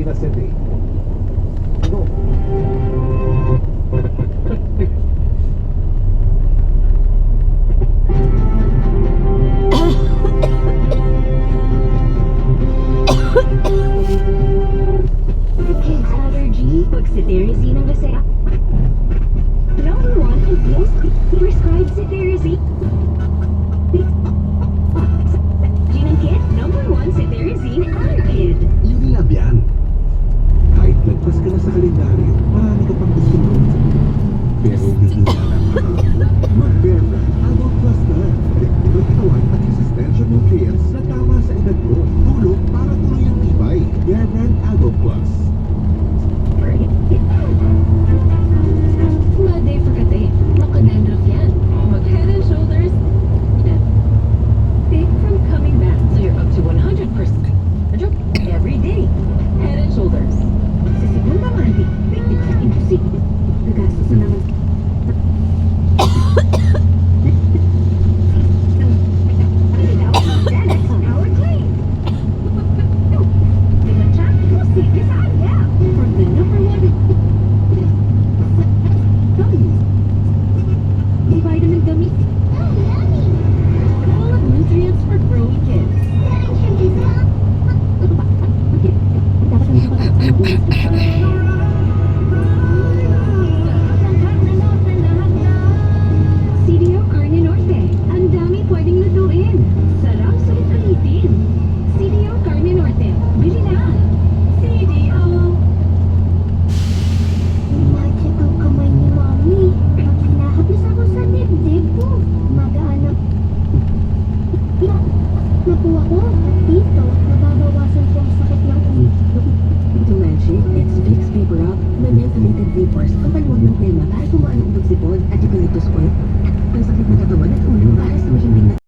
Marikina City. Ano? Kids allergy, cetirizine ang reseta. Number one and most prescribed cetirizine. Gene ng kid, number one cetirizine allergid. Unilab yan. Kahit nagpas ka na sa kalendaryo, marami ka pang gusto mo. Pero hindi na lang mag-Bear Brand Adult Plus na. Ito'y katawan at resistensya nutrients na tama sa edad mo. Tulong para tuloy ang tibay. Bear Brand Adult Plus. Maday for kate, makadandruff yan. Mag-head and shoulders. Take from coming back so you're up to 100%. Every day. Head and shoulders. Sa segunda mandi, tigit sa industry. Nagastos na naman. Our claim. From the number one vitamin gummy. Full of nutrients for growing kids. CDO Carne Norte. Ang dami pwedeng lutuin. Sarap sulit ulitin. CDO Carne Norte. Bili na. CDO. Magic ang kamay ni Mami. Nakahapis ako sa dibdib ko. Magaan na... Nakuha ko. Dito, nababawasan ko ang sakit ng ulo. To Magic, it's Vicks Vapor Up na mentholated vapors ang paluwag ng tema para kumaan ang utot sipon at